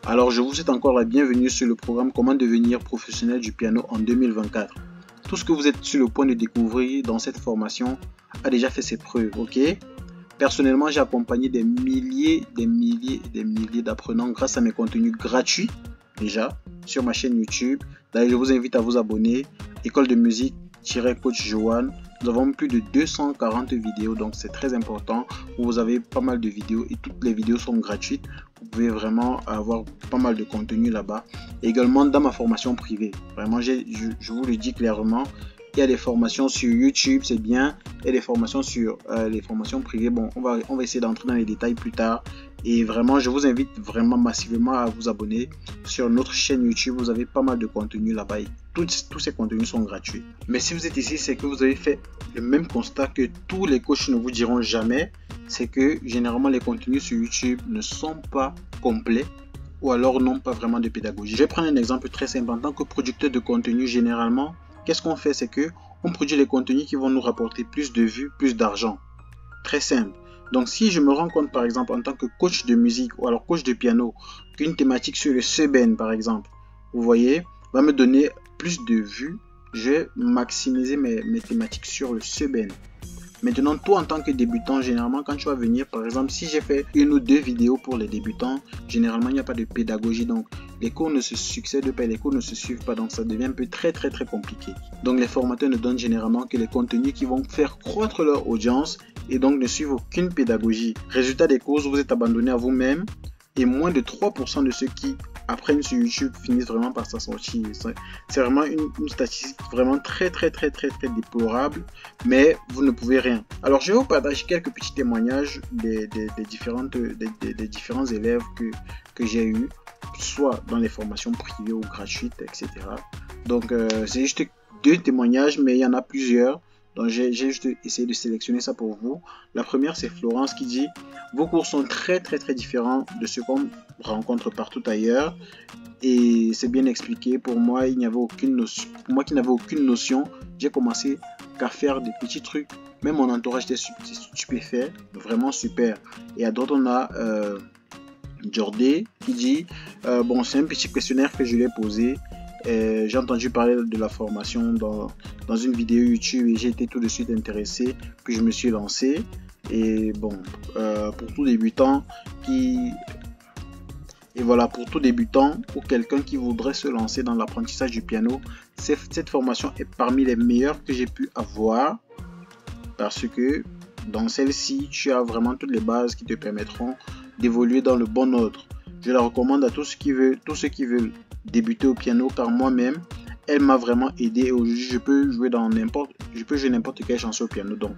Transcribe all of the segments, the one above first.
Alors je vous souhaite encore la bienvenue sur le programme Comment devenir professionnel du piano en 2024. Tout ce que vous êtes sur le point de découvrir dans cette formation a déjà fait ses preuves, ok? Personnellement, j'ai accompagné des milliers d'apprenants grâce à mes contenus gratuits déjà sur ma chaîne YouTube. D'ailleurs, je vous invite à vous abonner. École de musique-coach Johan. Nous avons plus de 240 vidéos, donc c'est très important. Vous avez pas mal de vidéos et toutes les vidéos sont gratuites. Vous pouvez vraiment avoir pas mal de contenu là-bas. Également dans ma formation privée. Vraiment, je vous le dis clairement. Il y a des formations sur YouTube, c'est bien. Il y a des formations sur les formations privées. Bon, on va essayer d'entrer dans les détails plus tard. Et vraiment, je vous invite vraiment massivement à vous abonner sur notre chaîne YouTube. Vous avez pas mal de contenu là-bas. Tous ces contenus sont gratuits. Mais si vous êtes ici, c'est que vous avez fait le même constat que tous les coachs ne vous diront jamais. C'est que généralement, les contenus sur YouTube ne sont pas complets ou alors n'ont pas vraiment de pédagogie. Je vais prendre un exemple très simple. En tant que producteur de contenu, généralement, qu'est-ce qu'on fait? C'est que on produit les contenus qui vont nous rapporter plus de vues, plus d'argent. Très simple. Donc, si je me rends compte, par exemple, en tant que coach de musique ou alors coach de piano, qu'une thématique sur le seben, par exemple, vous voyez, va me donner plus de vues, je vais maximiser mes thématiques sur le seben. Maintenant, toi en tant que débutant, généralement quand tu vas venir, par exemple, si j'ai fait une ou deux vidéos pour les débutants, généralement il n'y a pas de pédagogie, donc les cours ne se succèdent pas, les cours ne se suivent pas, donc ça devient un peu très compliqué. Donc les formateurs ne donnent généralement que les contenus qui vont faire croître leur audience et donc ne suivent aucune pédagogie. Résultat des courses, vous êtes abandonné à vous-même et moins de 3% de ceux qui apprennent sur YouTube finissent vraiment par s'en sortir. C'est vraiment une statistique vraiment très déplorable, mais vous ne pouvez rien. Alors je vais vous partager quelques petits témoignages des différents élèves que j'ai eu, soit dans les formations privées ou gratuites, etc. Donc c'est juste 2 témoignages, mais il y en a plusieurs. Donc j'ai juste essayé de sélectionner ça pour vous. La première, c'est Florence qui dit: vos cours sont très différents de ce qu'on rencontre partout ailleurs. Et c'est bien expliqué. Pour moi, il n'y avait aucune notion. Pour moi qui n'avais aucune notion, j'ai commencé qu'à faire des petits trucs. Même mon entourage était stupéfait. Vraiment super. Et à d'autres, on a Jordé qui dit bon, c'est un petit questionnaire que je lui ai posé. J'ai entendu parler de la formation dans une vidéo YouTube et j'ai été tout de suite intéressé, puis je me suis lancé. Et bon, pour tout débutant pour tout débutant ou quelqu'un qui voudrait se lancer dans l'apprentissage du piano, cette formation est parmi les meilleures que j'ai pu avoir, parce que dans celle-ci, tu as vraiment toutes les bases qui te permettront d'évoluer dans le bon ordre. Je la recommande à tous ceux qui veulent débuter au piano, car moi-même, elle m'a vraiment aidé et aujourd'hui je peux jouer n'importe quelle chanson au piano. Donc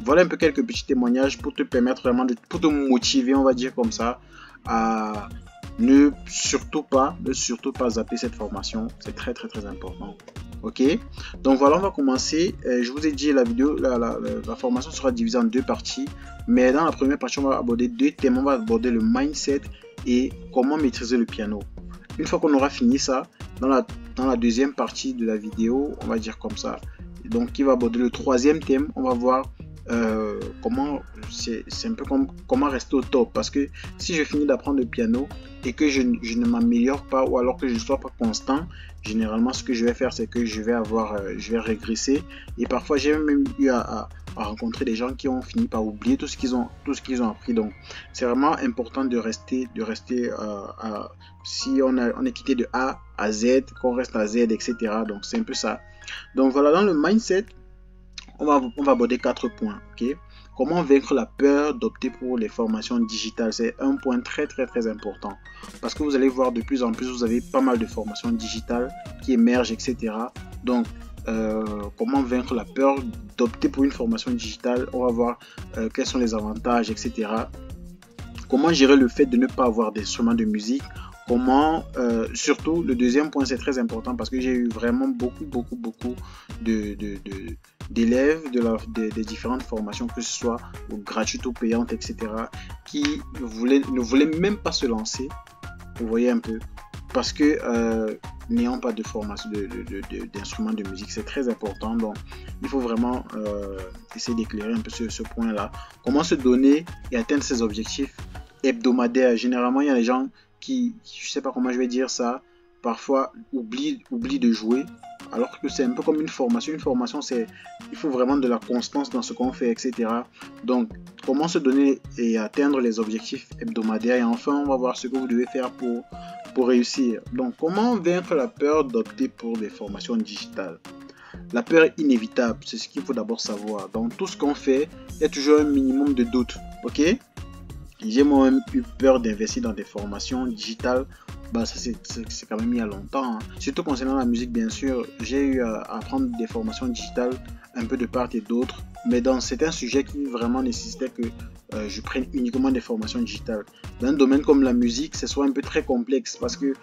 voilà un peu quelques petits témoignages pour te permettre vraiment pour te motiver, on va dire comme ça, à ne surtout pas zapper cette formation. C'est très important. Ok, donc voilà, on va commencer. Je vous ai dit, la formation sera divisée en 2 parties, mais dans la première partie on va aborder 2 thèmes. On va aborder le mindset et comment maîtriser le piano. Une fois qu'on aura fini ça, dans la deuxième partie de la vidéo, on va dire comme ça, donc qui va aborder le 3e thème, on va voir comment, c'est un peu comme comment rester au top, parce que si je finis d'apprendre le piano et que je ne m'améliore pas, ou alors que je ne sois pas constant, généralement ce que je vais faire, c'est que je vais régresser. Et parfois j'ai même eu à rencontrer des gens qui ont fini par oublier tout ce qu'ils ont appris. Donc c'est vraiment important de rester si on est quitté de A à Z, qu'on reste à Z, etc. Donc c'est un peu ça. Donc voilà, dans le mindset, on va aborder 4 points. Ok, comment vaincre la peur d'opter pour les formations digitales? C'est un point très important, parce que vous allez voir de plus en plus, vous avez pas mal de formations digitales qui émergent, etc. Donc comment vaincre la peur d'opter pour une formation digitale? On va voir quels sont les avantages, etc. Comment gérer le fait de ne pas avoir d'instruments de musique? Comment, surtout le 2e point, c'est très important, parce que j'ai eu vraiment beaucoup d'élèves des différentes formations, que ce soit gratuites ou payantes, etc., qui ne voulaient même pas se lancer. Vous voyez un peu, parce que n'ayant pas de formation d'instruments de musique, c'est très important. Donc il faut vraiment essayer d'éclairer un peu ce point là. Comment se donner et atteindre ses objectifs hebdomadaires? Généralement il y a des gens je sais pas comment je vais dire ça, parfois oublie de jouer, alors que c'est un peu comme une formation. Une formation, il faut vraiment de la constance dans ce qu'on fait, etc. Donc, comment se donner et atteindre les objectifs hebdomadaires, et enfin, on va voir ce que vous devez faire pour réussir. Donc, comment vaincre la peur d'opter pour des formations digitales? La peur est inévitable, c'est ce qu'il faut d'abord savoir. Dans tout ce qu'on fait, il y a toujours un minimum de doute, ok? J'ai moi-même eu peur d'investir dans des formations digitales. Bah, ça c'est quand même il y a longtemps, hein. Surtout concernant la musique, bien sûr, j'ai eu à apprendre des formations digitales un peu de part et d'autre, mais c'est un sujet qui vraiment nécessitait que je prenne uniquement des formations digitales. Dans un domaine comme la musique, c'est soit un peu très complexe parce que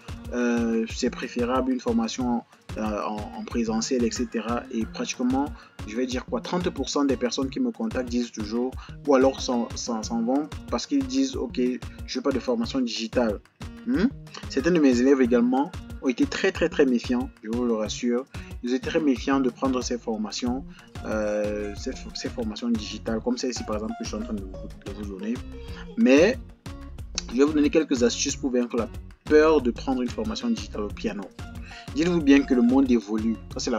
c'est préférable une formation en présentiel, etc. Et pratiquement, je vais dire quoi, 30% des personnes qui me contactent disent toujours, ou alors s'en vont parce qu'ils disent, ok, je veux pas de formation digitale. Certains de mes élèves également ont été très méfiants, je vous le rassure. Ils étaient très méfiants de prendre ces formations digitales, comme celle-ci par exemple que je suis en train de vous donner. Mais je vais vous donner quelques astuces pour vaincre la peur de prendre une formation digitale au piano. Dites-vous bien que le monde évolue, ça c'est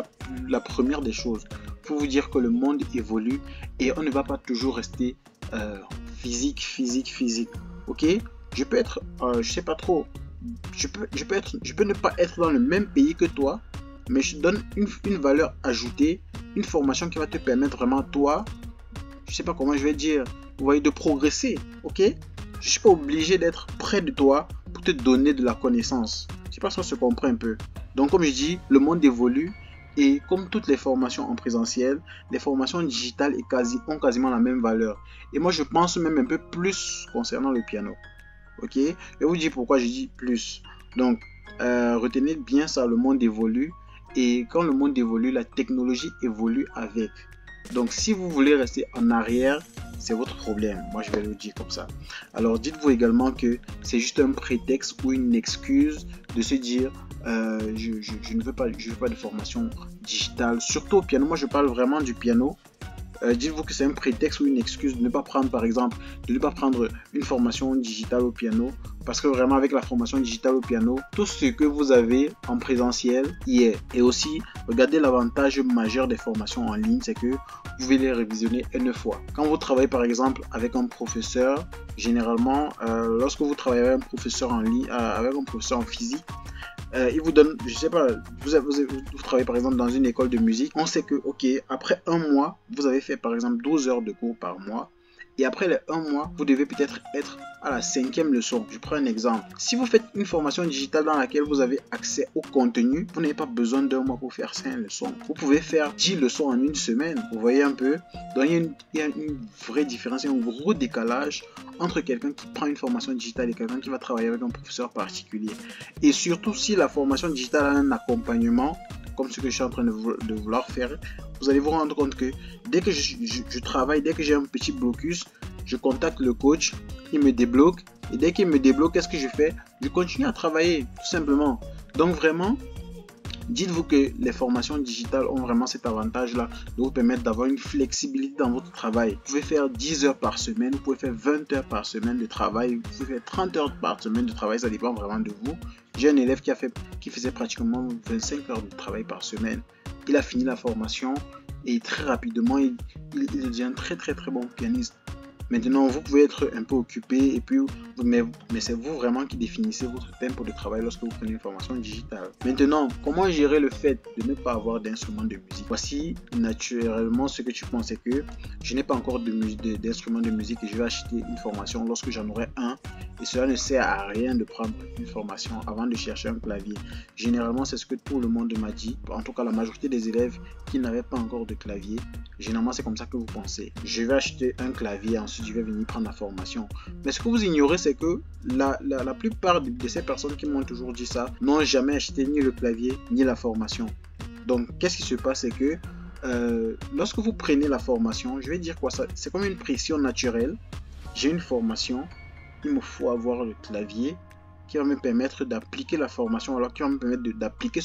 la première des choses. Il faut vous dire que le monde évolue et on ne va pas toujours rester physique, ok? Je peux être, je sais pas trop, je peux ne pas être dans le même pays que toi, mais je te donne une valeur ajoutée, une formation qui va te permettre vraiment, toi, je sais pas comment je vais dire, vous voyez, de progresser, ok? Je suis pas obligé d'être près de toi pour te donner de la connaissance. Je sais pas si on se comprend un peu. Donc comme je dis, le monde évolue et comme toutes les formations en présentiel, les formations digitales ont quasiment la même valeur. Et moi je pense même un peu plus concernant le piano. Ok, je vais vous dire pourquoi je dis plus. Donc, retenez bien ça, le monde évolue. Et quand le monde évolue, la technologie évolue avec. Donc, si vous voulez rester en arrière, c'est votre problème. Moi, je vais le dire comme ça. Alors, dites-vous également que c'est juste un prétexte ou une excuse de se dire je ne veux pas de formation digitale. Surtout au piano. Moi, je parle vraiment du piano. Dites-vous que c'est un prétexte ou une excuse de ne pas prendre, par exemple, de ne pas prendre une formation digitale au piano, parce que vraiment avec la formation digitale au piano, tout ce que vous avez en présentiel y est. Et aussi, regardez l'avantage majeur des formations en ligne, c'est que vous pouvez les révisionner une fois. Quand vous travaillez par exemple avec un professeur, généralement, lorsque vous travaillez avec un professeur en ligne, avec un professeur en physique, il vous donne, je sais pas, vous travaillez par exemple dans une école de musique, on sait que, ok, après un mois, vous avez fait par exemple 12 heures de cours par mois, et après les 1 mois, vous devez peut-être être à la 5e leçon. Je prends un exemple. Si vous faites une formation digitale dans laquelle vous avez accès au contenu, vous n'avez pas besoin d'1 mois pour faire 5 leçons. Vous pouvez faire 10 leçons en une semaine. Vous voyez un peu? Donc il y a une vraie différence, il y a un gros décalage entre quelqu'un qui prend une formation digitale et quelqu'un qui va travailler avec un professeur particulier. Et surtout si la formation digitale a un accompagnement, comme ce que je suis en train de vouloir faire, vous allez vous rendre compte que dès que je travaille, dès que j'ai un petit blocus, je contacte le coach, il me débloque, et dès qu'il me débloque, qu'est-ce que je fais? Je continue à travailler, tout simplement. Donc vraiment, dites-vous que les formations digitales ont vraiment cet avantage-là de vous permettre d'avoir une flexibilité dans votre travail. Vous pouvez faire 10 heures par semaine, vous pouvez faire 20 heures par semaine de travail, vous pouvez faire 30 heures par semaine de travail, ça dépend vraiment de vous. J'ai un élève qui faisait pratiquement 25 heures de travail par semaine. Il a fini la formation et très rapidement, il devient un très bon pianiste. Maintenant, vous pouvez être un peu occupé, et puis, mais c'est vous vraiment qui définissez votre tempo de travail lorsque vous prenez une formation digitale. Maintenant, comment gérer le fait de ne pas avoir d'instrument de musique? Voici naturellement ce que tu penses, c'est que je n'ai pas encore d'instrument de musique et je vais acheter une formation lorsque j'en aurai un. Et cela ne sert à rien de prendre une formation avant de chercher un clavier. Généralement, c'est ce que tout le monde m'a dit. En tout cas, la majorité des élèves qui n'avaient pas encore de clavier, généralement, c'est comme ça que vous pensez. Je vais acheter un clavier, ensuite je vais venir prendre la formation. Mais ce que vous ignorez, c'est que la plupart de ces personnes qui m'ont toujours dit ça n'ont jamais acheté ni le clavier ni la formation. Donc, qu'est-ce qui se passe, c'est que lorsque vous prenez la formation, je vais dire quoi, ça, c'est comme une pression naturelle. J'ai une formation, il me faut avoir le clavier qui va me permettre d'appliquer la formation, alors qui va me permettre d'appliquer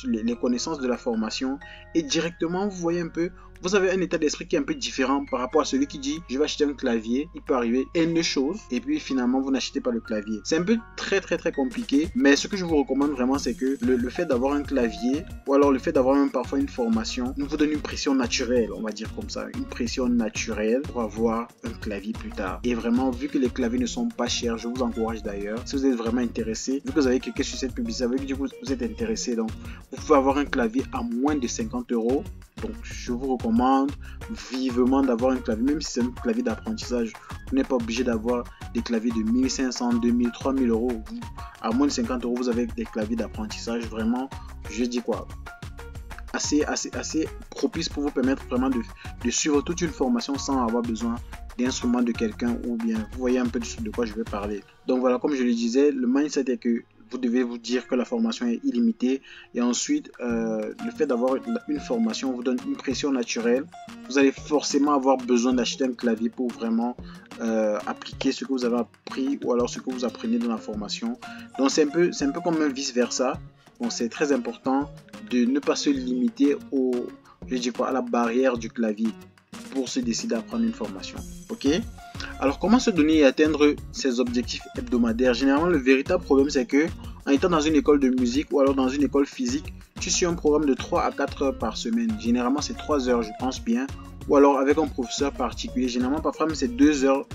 les connaissances de la formation, et directement, vous voyez un peu, vous avez un état d'esprit qui est un peu différent par rapport à celui qui dit je vais acheter un clavier, il peut arriver N choses et puis finalement vous n'achetez pas le clavier. C'est un peu très compliqué, mais ce que je vous recommande vraiment c'est que le fait d'avoir un clavier ou alors le fait d'avoir même parfois une formation vous donne une pression naturelle, on va dire comme ça, une pression naturelle pour avoir un clavier plus tard. Et vraiment, vu que les claviers ne sont pas chers, je vous encourage d'ailleurs, si vous êtes vraiment intéressé, vu que vous avez cliqué sur cette publicité, ça veut dire que vous êtes intéressé, donc vous pouvez avoir un clavier à moins de 50 €. Donc je vous recommande vivement d'avoir un clavier, même si c'est un clavier d'apprentissage. Vous n'êtes pas obligé d'avoir des claviers de 1500, 2000, 3000 €. À moins de 50 €, vous avez des claviers d'apprentissage. Vraiment, je dis quoi, assez propice pour vous permettre vraiment de suivre toute une formation sans avoir besoin d'instruments de quelqu'un, ou bien vous voyez un peu de quoi je vais parler. Donc voilà, comme je le disais, le mindset est que vous devez vous dire que la formation est illimitée, et ensuite le fait d'avoir une formation vous donne une pression naturelle. Vous allez forcément avoir besoin d'acheter un clavier pour vraiment appliquer ce que vous avez appris ou alors ce que vous apprenez dans la formation. Donc c'est un peu comme un vice versa. Bon, c'est très important de ne pas se limiter à la barrière du clavier pour se décider à prendre une formation. Ok? Alors, comment se donner et atteindre ses objectifs hebdomadaires? Généralement, le véritable problème, c'est que en étant dans une école de musique ou alors dans une école physique, tu suis un programme de 3 à 4 heures par semaine. Généralement, c'est 3 heures, je pense bien. Ou alors avec un professeur particulier. Généralement, parfois, même c'est 2 heures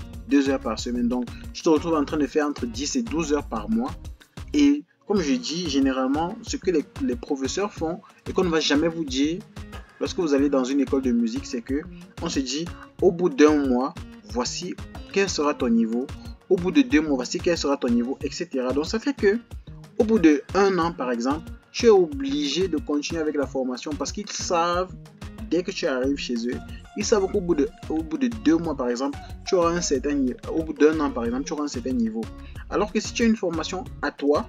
par semaine. Donc, tu te retrouves en train de faire entre 10 et 12 heures par mois. Et comme je dis, généralement, ce que les professeurs font et qu'on ne va jamais vous dire lorsque vous allez dans une école de musique, c'est que on se dit, au bout d'un mois, voici quel sera ton niveau. Au bout de 2 mois, voici quel sera ton niveau, etc. Donc, ça fait que au bout de 1 an, par exemple, tu es obligé de continuer avec la formation parce qu'ils savent, dès que tu arrives chez eux, ils savent qu'au bout de 2 mois, par exemple, tu auras un certain niveau. Au bout d'1 an, par exemple, tu auras un certain niveau. Alors que si tu as une formation à toi,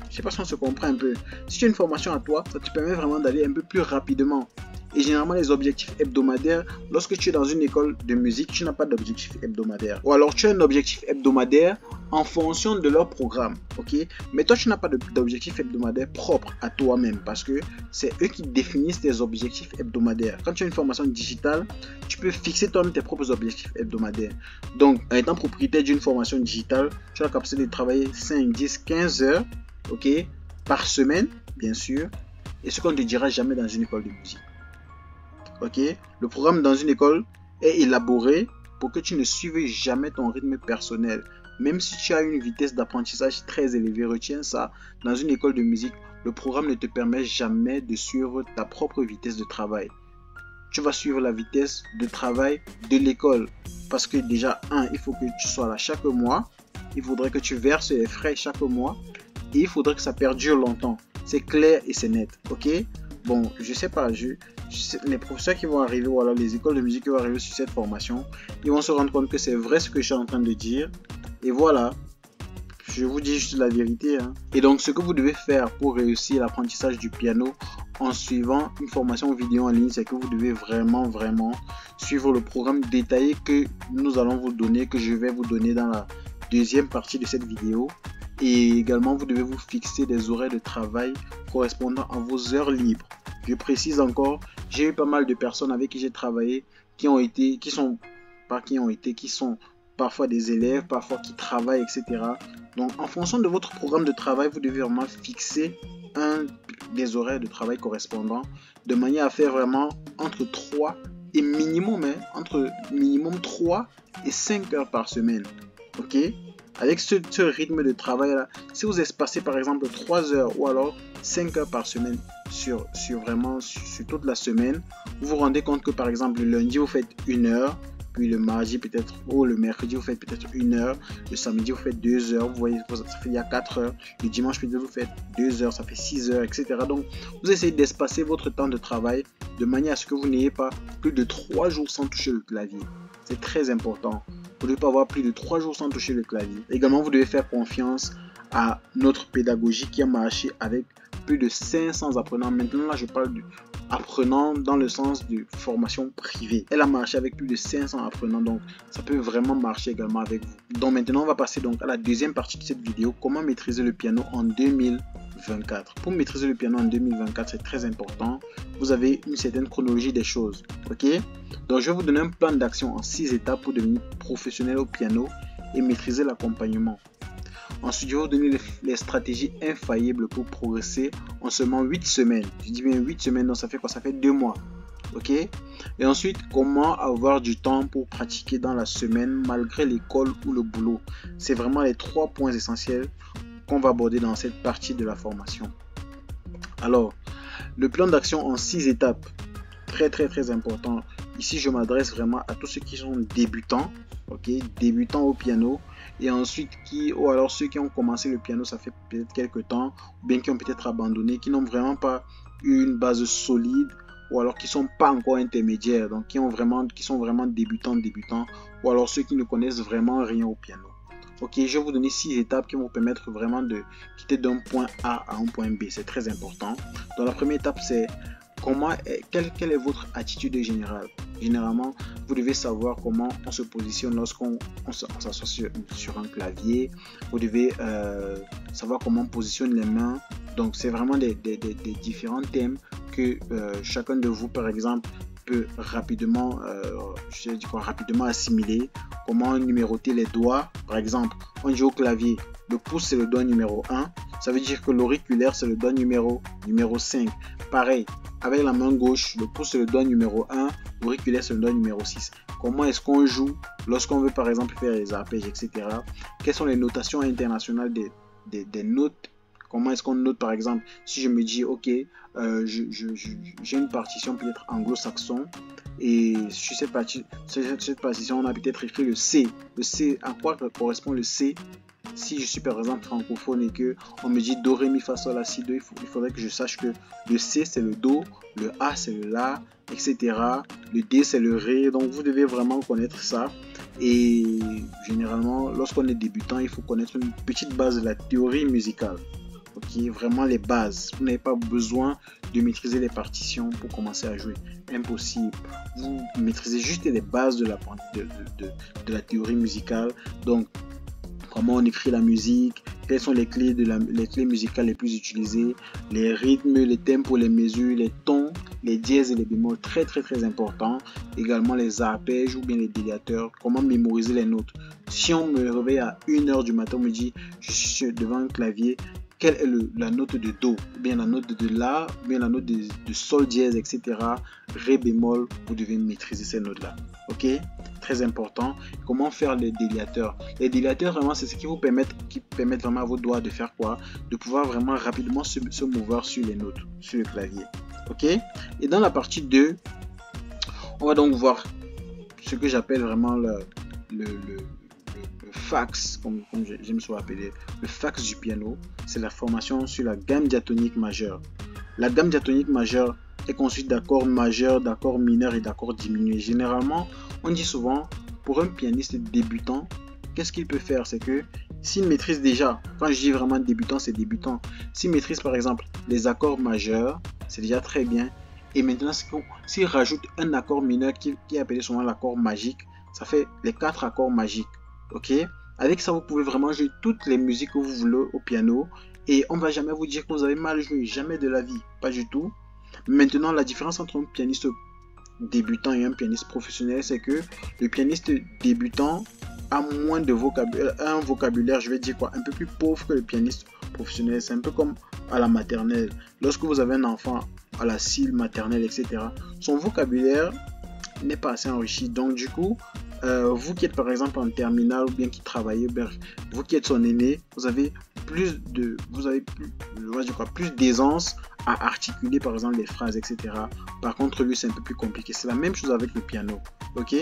je sais pas si on se comprend un peu. Si tu as une formation à toi, ça te permet vraiment d'aller un peu plus rapidement. Et généralement, les objectifs hebdomadaires, lorsque tu es dans une école de musique, tu n'as pas d'objectif hebdomadaire. Ou alors, tu as un objectif hebdomadaire en fonction de leur programme. Ok? Mais toi, tu n'as pas d'objectif hebdomadaire propre à toi-même parce que c'est eux qui définissent tes objectifs hebdomadaires. Quand tu as une formation digitale, tu peux fixer toi-même tes propres objectifs hebdomadaires. Donc, en étant propriétaire d'une formation digitale, tu as la capacité de travailler 5, 10, 15 heures, ok, par semaine, bien sûr. Et ce qu'on ne te dira jamais dans une école de musique. Ok, le programme dans une école est élaboré pour que tu ne suives jamais ton rythme personnel. Même si tu as une vitesse d'apprentissage très élevée, retiens ça, dans une école de musique, le programme ne te permet jamais de suivre ta propre vitesse de travail. Tu vas suivre la vitesse de travail de l'école. Parce que déjà, il faut que tu sois là chaque mois. Il faudrait que tu verses les frais chaque mois. Et il faudrait que ça perdure longtemps. C'est clair et c'est net. Ok? Bon, je sais pas, les professeurs qui vont arriver ou alors les écoles de musique qui vont arriver sur cette formation, ils vont se rendre compte que c'est vrai ce que je suis en train de dire. Et voilà, je vous dis juste la vérité. Et donc, ce que vous devez faire pour réussir l'apprentissage du piano en suivant une formation vidéo en ligne, c'est que vous devez vraiment suivre le programme détaillé que nous allons vous donner, que je vais vous donner dans la deuxième partie de cette vidéo. Et également, vous devez vous fixer des horaires de travail correspondant à vos heures libres. Je précise encore, j'ai eu pas mal de personnes avec qui j'ai travaillé qui sont parfois des élèves, parfois qui travaillent, etc. Donc, en fonction de votre programme de travail, vous devez vraiment fixer des horaires de travail correspondants de manière à faire vraiment entre 3 et entre minimum 3 et 5 heures par semaine. Ok? Avec ce rythme de travail là, si vous espacez par exemple 3 heures ou alors 5 heures par semaine sur toute la semaine, vous vous rendez compte que par exemple le lundi vous faites 1 heure, puis le mardi peut-être ou le mercredi vous faites peut-être 1 heure, le samedi vous faites 2 heures, vous voyez ça fait il y a 4 heures, le dimanche peut-être vous faites 2 heures, ça fait 6 heures, etc. Donc vous essayez d'espacer votre temps de travail de manière à ce que vous n'ayez pas plus de 3 jours sans toucher le clavier. C'est très important. Vous ne devez pas avoir plus de 3 jours sans toucher le clavier. Également, vous devez faire confiance à notre pédagogie qui a marché avec plus de 500 apprenants. Maintenant, là, je parle d'apprenants dans le sens de formation privée. Elle a marché avec plus de 500 apprenants, donc ça peut vraiment marcher également avec vous. Donc maintenant, on va passer donc à la deuxième partie de cette vidéo. Comment maîtriser le piano en 2020. 2024. Pour maîtriser le piano en 2024, c'est très important. Vous avez une certaine chronologie des choses. Ok? Donc, je vais vous donner un plan d'action en 6 étapes pour devenir professionnel au piano et maîtriser l'accompagnement. Ensuite, je vais vous donner les stratégies infaillibles pour progresser en seulement 8 semaines. Je dis bien 8 semaines, donc ça fait quoi? Ça fait 2 mois. Ok? Et ensuite, comment avoir du temps pour pratiquer dans la semaine malgré l'école ou le boulot. C'est vraiment les 3 points essentiels qu'on va aborder dans cette partie de la formation. Alors, le plan d'action en 6 étapes, très important. Ici, je m'adresse vraiment à tous ceux qui sont débutants, ok, débutants au piano, et ensuite ou alors ceux qui ont commencé le piano, ça fait peut-être quelques temps, ou bien qui ont peut-être abandonné, qui n'ont vraiment pas eu une base solide, ou alors qui sont pas encore intermédiaires, donc qui sont vraiment débutants, ou alors ceux qui ne connaissent vraiment rien au piano. Ok, je vais vous donner 6 étapes qui vont vous permettre vraiment de quitter d'un point A à un point B. C'est très important. Donc la première étape, c'est quelle est votre attitude générale. Généralement, vous devez savoir comment on se positionne lorsqu'on s'assoit sur un clavier. Vous devez savoir comment on positionne les mains. Donc c'est vraiment des différents thèmes que chacun de vous, par exemple, peut rapidement assimiler. Comment numéroter les doigts. Par exemple, on joue au clavier, le pouce c'est le doigt numéro 1, ça veut dire que l'auriculaire c'est le doigt numéro 5. Pareil, avec la main gauche, le pouce c'est le doigt numéro 1, l'auriculaire c'est le doigt numéro 6. Comment est-ce qu'on joue lorsqu'on veut par exemple faire les arpèges, etc. Quelles sont les notations internationales des notes? Comment est-ce qu'on note par exemple? Si je me dis ok, j'ai une partition peut-être anglo-saxon, et sur cette partition on a peut-être écrit le C. Le C, à quoi correspond le C? Si je suis par exemple francophone et que on me dit do, ré, mi, fa, sol, la, si, do, il faudrait que je sache que le C c'est le do, le A c'est le la, etc. Le D c'est le ré. Donc vous devez vraiment connaître ça. Et généralement, lorsqu'on est débutant, il faut connaître une petite base de la théorie musicale. Ok, vraiment les bases. Vous n'avez pas besoin de maîtriser les partitions pour commencer à jouer. Impossible. Vous maîtrisez juste les bases de la théorie musicale. Donc, comment on écrit la musique, quelles sont les clés musicales les plus utilisées, les rythmes, les tempos, les mesures, les tons, les dièses et les bémols, très important. Également les arpèges ou bien les déliateurs, comment mémoriser les notes. Si on me réveille à 1h du matin, on me dit je suis devant un clavier, quelle est la note de do, ou bien la note de la, ou bien la note de sol dièse, etc. Ré bémol, vous devez maîtriser ces notes là. Ok, très important. Comment faire les déliateurs? Les déliateurs, vraiment, c'est ce qui permettent vraiment à vos doigts de faire quoi? De pouvoir vraiment rapidement se mouvoir sur les notes, sur le clavier. Ok, et dans la partie 2, on va donc voir ce que j'appelle vraiment le fax, comme j'aime souvent appeler, le fax du piano. C'est la formation sur la gamme diatonique majeure. La gamme diatonique majeure est constituée d'accords majeurs, d'accords mineurs et d'accords diminués. Généralement, on dit souvent, pour un pianiste débutant, qu'est-ce qu'il peut faire? C'est que s'il maîtrise déjà, quand je dis vraiment débutant, c'est débutant. S'il maîtrise par exemple les accords majeurs, c'est déjà très bien. Et maintenant, s'il rajoute un accord mineur qui est appelé souvent l'accord magique, ça fait les 4 accords magiques. Ok, avec ça vous pouvez vraiment jouer toutes les musiques que vous voulez au piano et on va jamais vous dire que vous avez mal joué, jamais de la vie, pas du tout. Maintenant, la différence entre un pianiste débutant et un pianiste professionnel, c'est que le pianiste débutant a moins de vocabulaire, un vocabulaire, je vais dire quoi, un peu plus pauvre que le pianiste professionnel. C'est un peu comme à la maternelle. Lorsque vous avez un enfant à la cile maternelle, etc., son vocabulaire n'est pas assez enrichi. Donc du coup, vous qui êtes par exemple en terminale ou bien qui travaillez, vous qui êtes son aîné, vous avez plus d'aisance à articuler par exemple les phrases, etc. Par contre, lui, c'est un peu plus compliqué. C'est la même chose avec le piano. Ok.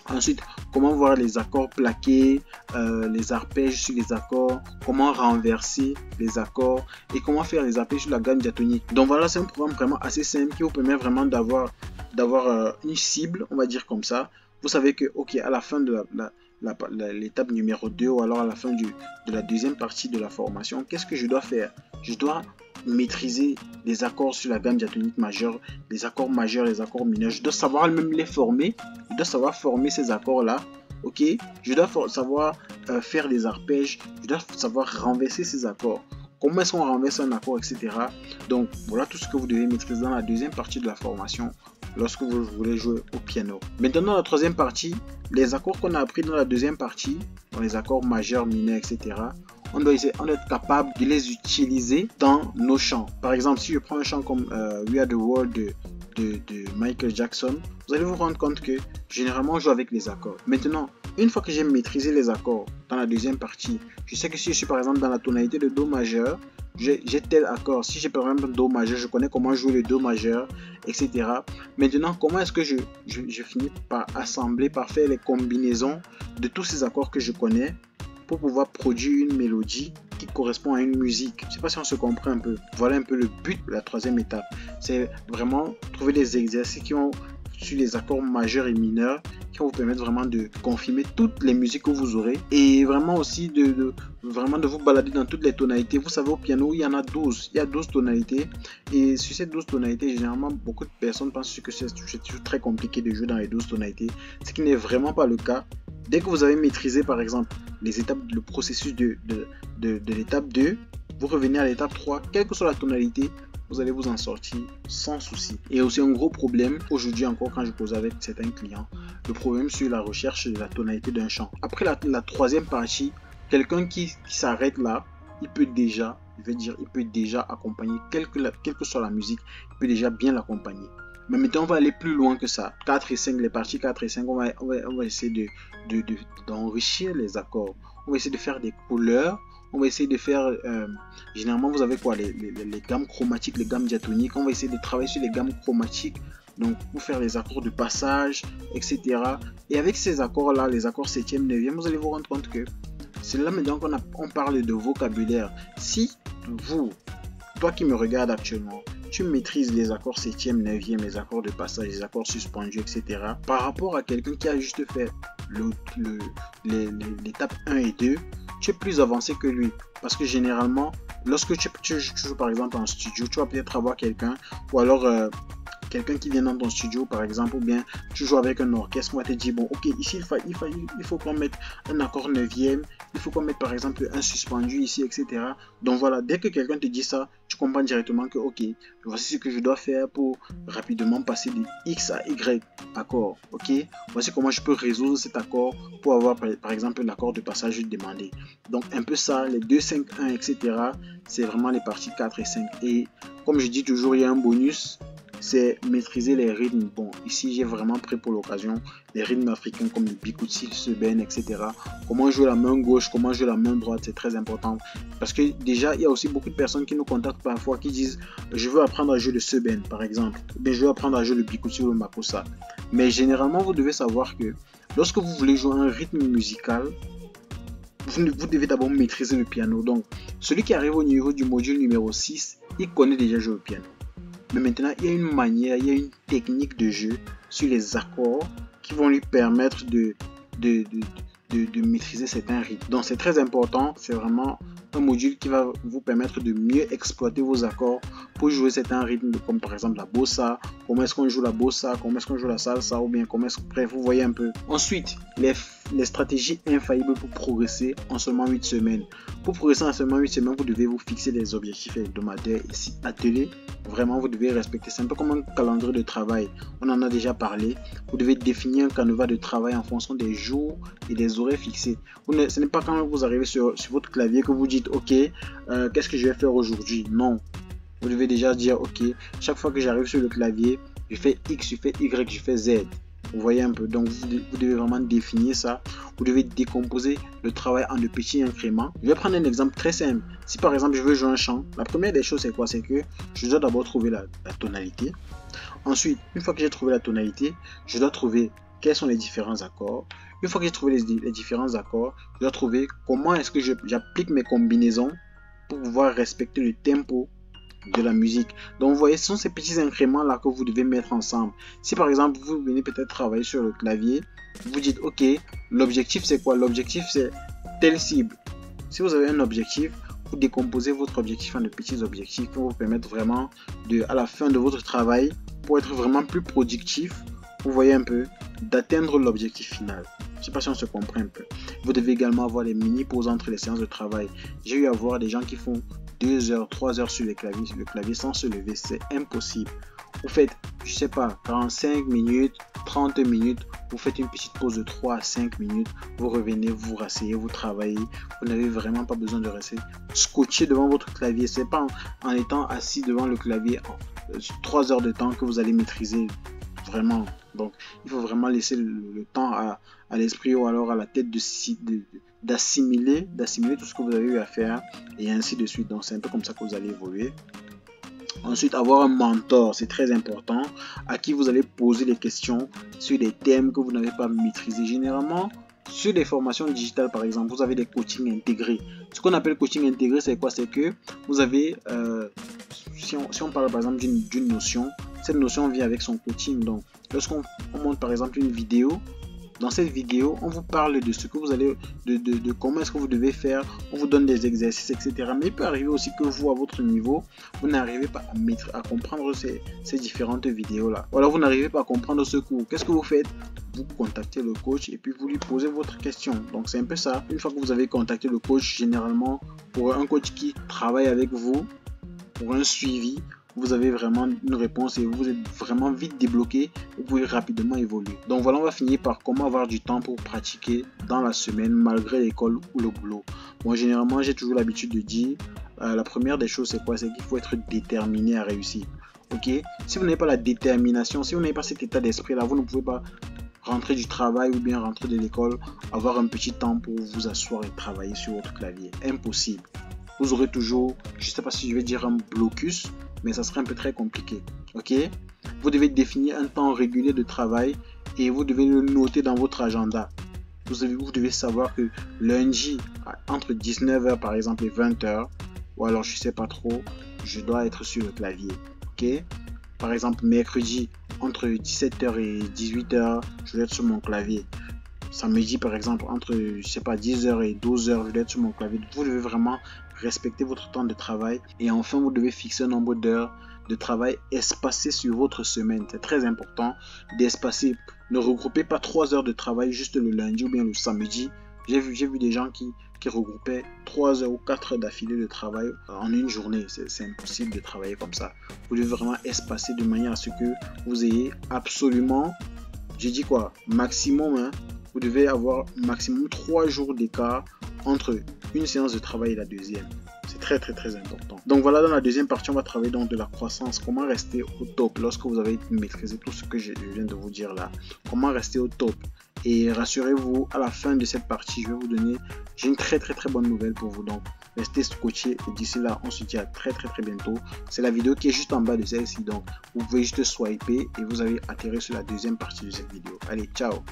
Ensuite, comment voir les accords plaqués, les arpèges sur les accords, comment renverser les accords et comment faire les arpèges sur la gamme diatonique. Donc voilà, c'est un programme vraiment assez simple qui vous permet vraiment d'avoir une cible, on va dire comme ça. Vous savez que, ok, à la fin de l'étape numéro 2 ou alors à la fin de la deuxième partie de la formation, qu'est-ce que je dois faire? Je dois maîtriser les accords sur la gamme diatonique majeure, les accords majeurs, les accords mineurs. Je dois savoir même les former. Je dois savoir former ces accords-là. Ok, je dois savoir faire des arpèges. Je dois savoir renverser ces accords. comment est-ce qu'on renverse un accord, etc. Donc voilà tout ce que vous devez maîtriser dans la deuxième partie de la formation lorsque vous voulez jouer au piano. Maintenant, dans la troisième partie, les accords qu'on a appris dans la deuxième partie, dans les accords majeurs, mineurs, etc., on doit être capable de les utiliser dans nos chants. Par exemple, si je prends un chant comme We Are The World de Michael Jackson, vous allez vous rendre compte que généralement on joue avec les accords. Maintenant, une fois que j'ai maîtrisé les accords dans la deuxième partie, je sais que si je suis par exemple dans la tonalité de Do majeur, j'ai tel accord. Si j'ai par exemple un Do majeur, je connais comment jouer le Do majeur, etc. Maintenant, comment est-ce que je finis par assembler, par faire les combinaisons de tous ces accords que je connais pour pouvoir produire une mélodie qui correspond à une musique. Je ne sais pas si on se comprend un peu. Voilà un peu le but de la troisième étape. C'est vraiment trouver des exercices qui ont sur les accords majeurs et mineurs qui vont vous permettre vraiment de confirmer toutes les musiques que vous aurez et vraiment aussi de vous balader dans toutes les tonalités. Vous savez, au piano, il y en a 12. Il y a 12 tonalités et sur ces 12 tonalités, généralement, beaucoup de personnes pensent que c'est toujours très compliqué de jouer dans les 12 tonalités, ce qui n'est vraiment pas le cas. Dès que vous avez maîtrisé par exemple les étapes, le processus de l'étape 2, vous revenez à l'étape 3, quelle que soit la tonalité, vous allez vous en sortir sans souci. Et aussi un gros problème, aujourd'hui encore quand je cause avec certains clients, le problème sur la recherche de la tonalité d'un chant. Après la troisième partie, quelqu'un qui s'arrête là, il peut déjà accompagner, quelle que soit la musique, il peut déjà bien l'accompagner. Mais maintenant, on va aller plus loin que ça. 4 et 5, les parties 4 et 5, on va essayer d'enrichir les accords. On va essayer de faire des couleurs. On va essayer de faire, généralement, vous avez quoi, les gammes chromatiques, les gammes diatoniques. On va essayer de travailler sur les gammes chromatiques. Donc, pour faire les accords de passage, etc. Et avec ces accords-là, les accords 7e, 9e, vous allez vous rendre compte que c'est là maintenant qu'on parle de vocabulaire. Si toi qui me regardes actuellement, tu maîtrises les accords 7e, 9e, les accords de passage, les accords suspendus, etc. Par rapport à quelqu'un qui a juste fait l'étape 1 et 2, tu es plus avancé que lui. Parce que généralement, lorsque tu joues par exemple en studio, tu vas peut-être avoir quelqu'un, ou alors quelqu'un qui vient dans ton studio par exemple, ou bien tu joues avec un orchestre, on va te dire bon ok, ici il faut qu'on mette un accord 9e, il faut qu'on mette par exemple un suspendu ici, etc. Donc voilà, dès que quelqu'un te dit ça, tu comprends directement que ok, voici ce que je dois faire pour rapidement passer de X à Y accord, ok, voici comment je peux résoudre cet accord pour avoir par exemple l'accord de passage demandé. Donc un peu ça, les 2, 5, 1, etc. c'est vraiment les parties 4 et 5. Et comme je dis toujours, il y a un bonus, c'est maîtriser les rythmes. Bon, ici j'ai vraiment pris pour l'occasion les rythmes africains comme le bikutsi, le seben, etc. Comment jouer la main gauche, comment jouer la main droite, c'est très important. Parce que déjà, il y a aussi beaucoup de personnes qui nous contactent parfois qui disent je veux apprendre à jouer le seben par exemple, ou bien je veux apprendre à jouer le bikutsi ou le makossa. Mais généralement, vous devez savoir que lorsque vous voulez jouer un rythme musical, vous devez d'abord maîtriser le piano. Donc, celui qui arrive au niveau du module numéro 6, il connaît déjà jouer au piano. Mais maintenant, il y a une manière, il y a une technique de jeu sur les accords qui vont lui permettre de maîtriser certains rythmes. Donc, c'est très important. C'est vraiment un module qui va vous permettre de mieux exploiter vos accords pour jouer certains rythmes, comme par exemple la bossa. Comment est-ce qu'on joue la bossa, comment est-ce qu'on joue la salsa, ou bien comment est-ce que, bref, vous voyez un peu. Ensuite, les stratégies infaillibles pour progresser en seulement 8 semaines. Pour progresser en seulement 8 semaines, vous devez vous fixer des objectifs hebdomadaires ici attelés. Vraiment, vous devez respecter. C'est un peu comme un calendrier de travail. On en a déjà parlé. Vous devez définir un canevas de travail en fonction des jours et des horaires fixés. Ce n'est pas quand vous arrivez sur votre clavier que vous dites ok, qu'est-ce que je vais faire aujourd'hui? Non. Vous devez déjà dire ok, chaque fois que j'arrive sur le clavier, je fais X, je fais Y, je fais Z. Vous voyez un peu. Donc vous devez vraiment définir ça. Vous devez décomposer le travail en de petits incréments. Je vais prendre un exemple très simple. Si par exemple je veux jouer un chant, la première des choses c'est quoi? C'est que je dois d'abord trouver la tonalité. Ensuite, une fois que j'ai trouvé la tonalité, je dois trouver quels sont les différents accords. Une fois que j'ai trouvé les différents accords, je dois trouver comment est-ce que j'applique mes combinaisons pour pouvoir respecter le tempo de la musique. Donc vous voyez, ce sont ces petits incréments là que vous devez mettre ensemble. Si par exemple vous venez peut-être travailler sur le clavier, vous dites ok, l'objectif c'est quoi? L'objectif c'est telle cible. Si vous avez un objectif, vous décomposez votre objectif en de petits objectifs qui vont vous permettre vraiment à la fin de votre travail, pour être vraiment plus productif, vous voyez un peu, d'atteindre l'objectif final. Je ne sais pas si on se comprend un peu. Vous devez également avoir des mini pauses entre les séances de travail. J'ai eu à voir des gens qui font 2 heures, 3 heures sur le clavier sans se lever, c'est impossible. Vous faites, je sais pas, 45 minutes, 30 minutes, vous faites une petite pause de 3 à 5 minutes, vous revenez, vous rasseyez, vous travaillez, vous n'avez vraiment pas besoin de rester scotché devant votre clavier. C'est pas en étant assis devant le clavier 3 heures de temps que vous allez maîtriser vraiment. Donc il faut vraiment laisser le temps à l'esprit ou alors à la tête d'assimiler tout ce que vous avez eu à faire et ainsi de suite. Donc c'est un peu comme ça que vous allez évoluer. Ensuite, avoir un mentor, c'est très important, à qui vous allez poser des questions sur des thèmes que vous n'avez pas maîtrisés. Généralement, sur des formations digitales, par exemple, vous avez des coachings intégrés. Ce qu'on appelle coaching intégré, c'est quoi? C'est que vous avez, si on parle par exemple d'une notion, cette notion vient avec son coaching. Donc, lorsqu'on montre par exemple une vidéo, dans cette vidéo, on vous parle de ce que vous allez, de comment est-ce que vous devez faire, on vous donne des exercices, etc. Mais il peut arriver aussi que vous, à votre niveau, vous n'arrivez pas à comprendre ces différentes vidéos-là. Ou alors vous n'arrivez pas à comprendre ce cours. Qu'est-ce que vous faites? Vous contactez le coach et puis vous lui posez votre question. Donc c'est un peu ça. Une fois que vous avez contacté le coach, généralement, pour un coach qui travaille avec vous, pour un suivi, vous avez vraiment une réponse et vous êtes vraiment vite débloqué, vous pouvez rapidement évoluer. Donc voilà, on va finir par comment avoir du temps pour pratiquer dans la semaine malgré l'école ou le boulot. Bon, généralement, j'ai toujours l'habitude de dire, la première des choses, c'est quoi? C'est qu'il faut être déterminé à réussir. Ok? Si vous n'avez pas la détermination, si vous n'avez pas cet état d'esprit-là, vous ne pouvez pas rentrer du travail ou bien rentrer de l'école, avoir un petit temps pour vous asseoir et travailler sur votre clavier. Impossible. Vous aurez toujours, je ne sais pas si je vais dire un blocus, mais ça serait un peu très compliqué. Ok? Vous devez définir un temps régulier de travail et vous devez le noter dans votre agenda. Vous devez savoir que lundi, entre 19h par exemple et 20h, ou alors je ne sais pas trop, je dois être sur le clavier. Ok? Par exemple, mercredi, entre 17h et 18h, je dois être sur mon clavier. Samedi, par exemple, entre, je sais pas, 10h et 12h, je dois être sur mon clavier. Vous devez vraiment respecter votre temps de travail. Et enfin, vous devez fixer un nombre d'heures de travail espacé sur votre semaine. C'est très important d'espacer. Ne regroupez pas 3 heures de travail juste le lundi ou bien le samedi. J'ai vu des gens qui regroupaient 3 heures ou 4 heures d'affilée de travail en une journée. C'est impossible de travailler comme ça. Vous devez vraiment espacer de manière à ce que vous ayez absolument, j'ai dit quoi, maximum, hein, vous devez avoir maximum 3 jours d'écart entre une séance de travail et la deuxième. C'est très très important. Donc voilà, dans la deuxième partie, on va travailler donc de la croissance. Comment rester au top lorsque vous avez maîtrisé tout ce que je viens de vous dire là. Comment rester au top. Et rassurez-vous, à la fin de cette partie, je vais vous donner, j'ai une très bonne nouvelle pour vous. Donc restez scotché et d'ici là, on se dit à très bientôt. C'est la vidéo qui est juste en bas de celle-ci. Donc vous pouvez juste swiper et vous avez atterri sur la deuxième partie de cette vidéo. Allez, ciao!